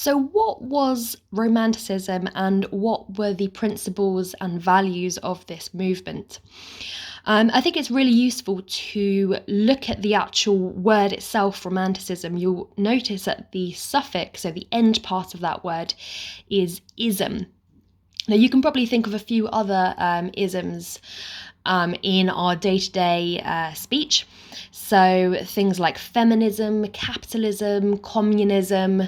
So, what was Romanticism and what were the principles and values of this movement? I think it's really useful to look at the actual word itself, Romanticism. You'll notice that the suffix, so the end part of that word, is ism. Now, you can probably think of a few other isms in our day-to-day speech. So things like feminism, capitalism, communism,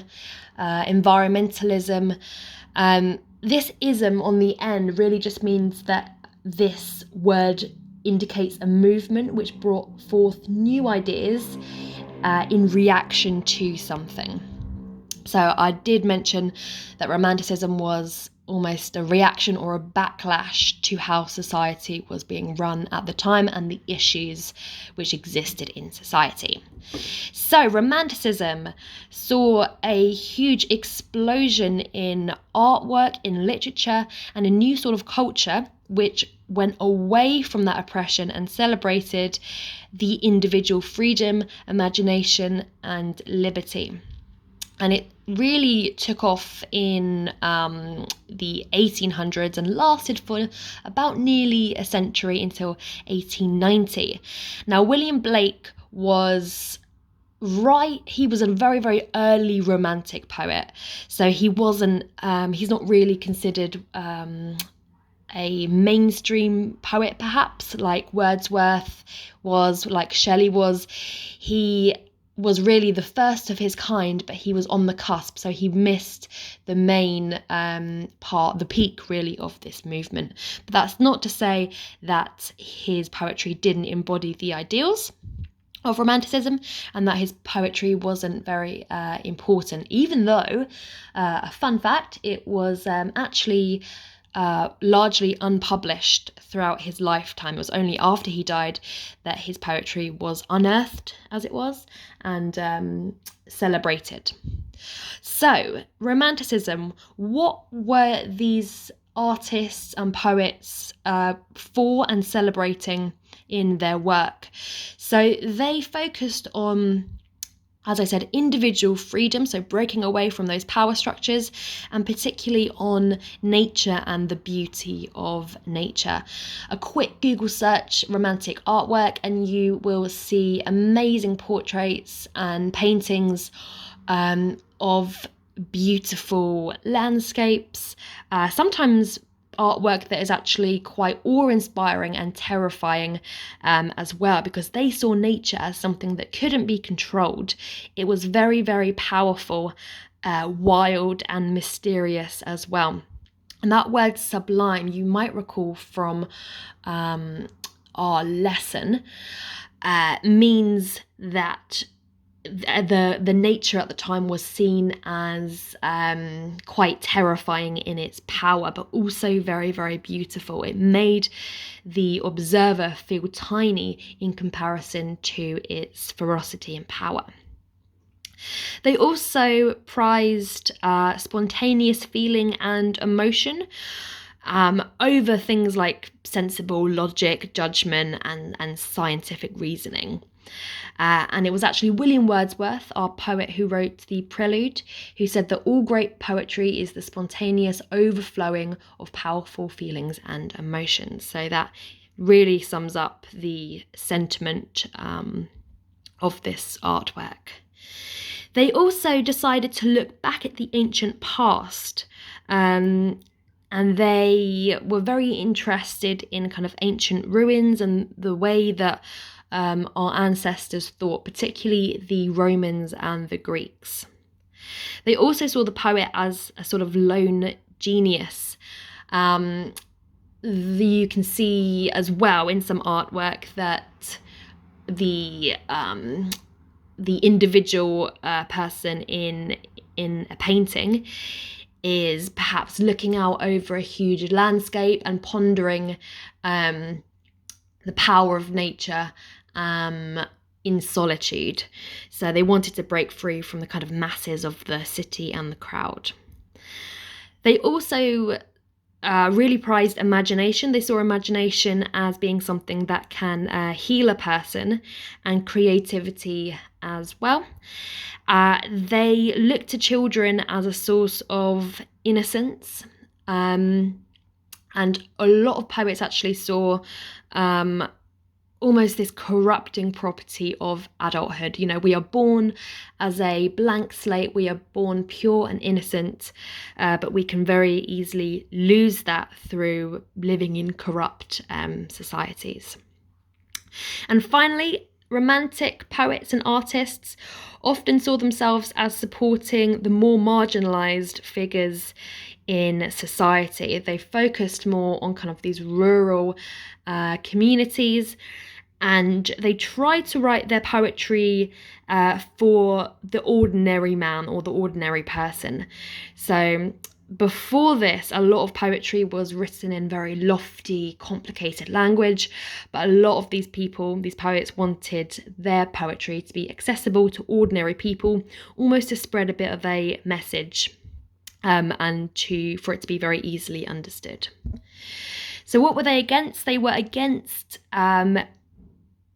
environmentalism. This ism on the end really just means that this word indicates a movement which brought forth new ideas in reaction to something. So I did mention that Romanticism was almost a reaction or a backlash to how society was being run at the time and the issues which existed in society. So Romanticism saw a huge explosion in artwork, in literature, and a new sort of culture which went away from that oppression and celebrated the individual freedom, imagination, and liberty. And it really took off in the 1800s and lasted for about nearly a century until 1890. Now, William Blake was he was a very, very early romantic poet. So he wasn't, he's not really considered a mainstream poet, perhaps, like Wordsworth was, like Shelley was. He was really the first of his kind, but he was on the cusp, so he missed the main part, the peak really of this movement. But that's not to say that his poetry didn't embody the ideals of Romanticism and that his poetry wasn't very important, even though, a fun fact, it was actually largely unpublished throughout his lifetime. It was only after he died that his poetry was unearthed, as it was, and celebrated. So, Romanticism, what were these artists and poets for and celebrating in their work? So they focused on, as I said, individual freedom, so breaking away from those power structures, and particularly on nature and the beauty of nature. A quick Google search, romantic artwork, and you will see amazing portraits and paintings of beautiful landscapes, sometimes artwork that is actually quite awe-inspiring and terrifying as well, because they saw nature as something that couldn't be controlled. It was very, very powerful, wild and mysterious as well. And that word sublime, you might recall from our lesson, means that the nature at the time was seen as quite terrifying in its power, but also very, very beautiful. It made the observer feel tiny in comparison to its ferocity and power. They also prized spontaneous feeling and emotion over things like sensible logic, judgment, and scientific reasoning. And it was actually William Wordsworth, our poet who wrote the Prelude, who said that all great poetry is the spontaneous overflowing of powerful feelings and emotions. So that really sums up the sentiment of this artwork. They also decided to look back at the ancient past, and they were very interested in kind of ancient ruins and the way that our ancestors thought, particularly the Romans and the Greeks. They also saw the poet as a sort of lone genius. You can see as well in some artwork that the individual person in a painting is perhaps looking out over a huge landscape and pondering the power of nature in solitude. So they wanted to break free from the kind of masses of the city and the crowd. They also really prized imagination. They saw imagination as being something that can heal a person, and creativity as well. They looked to children as a source of innocence, and a lot of poets actually saw almost this corrupting property of adulthood. You know, we are born as a blank slate, we are born pure and innocent, but we can very easily lose that through living in corrupt societies. And finally, Romantic poets and artists often saw themselves as supporting the more marginalised figures in society. They focused more on kind of these rural communities, and they tried to write their poetry for the ordinary man or the ordinary person. So before this, a lot of poetry was written in very lofty, complicated language, but a lot of these people, these poets, wanted their poetry to be accessible to ordinary people, almost to spread a bit of a message, and for it to be very easily understood. So what were they against? They were against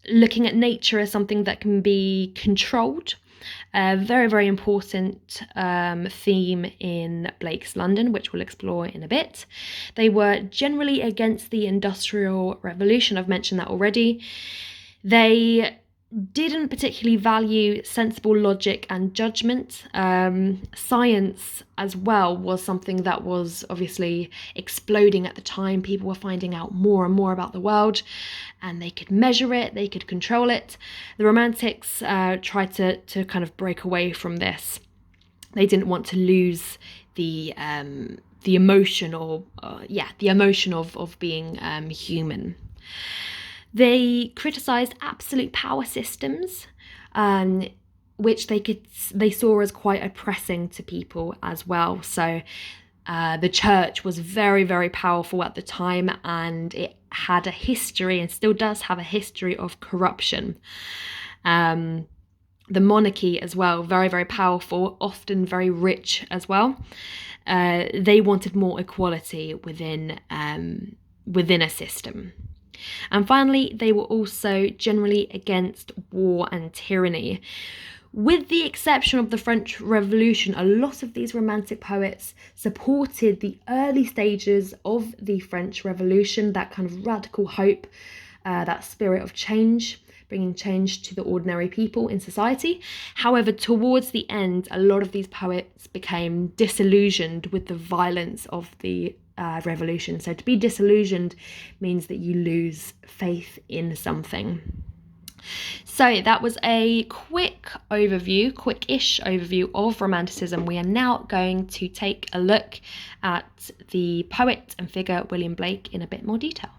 looking at nature as something that can be controlled. A very, very important theme in Blake's London, which we'll explore in a bit. They were generally against the Industrial Revolution. I've mentioned that already. They didn't particularly value sensible logic and judgment. Science as well was something that was obviously exploding at the time. People were finding out more and more about the world, and they could measure it, they could control it. The Romantics tried to kind of break away from this. They didn't want to lose the emotion, or the emotion of being human. They criticised absolute power systems, which they saw as quite oppressing to people as well. So the church was very, very powerful at the time, and it had a history, and still does have a history, of corruption. The monarchy as well, very, very powerful, often very rich as well. They wanted more equality within a system. And finally, they were also generally against war and tyranny. With the exception of the French Revolution, a lot of these Romantic poets supported the early stages of the French Revolution, that kind of radical hope, that spirit of change, bringing change to the ordinary people in society. However, towards the end, a lot of these poets became disillusioned with the violence of the revolution. So to be disillusioned means that you lose faith in something. So that was a quickish overview of Romanticism. We are now going to take a look at the poet and figure William Blake in a bit more detail.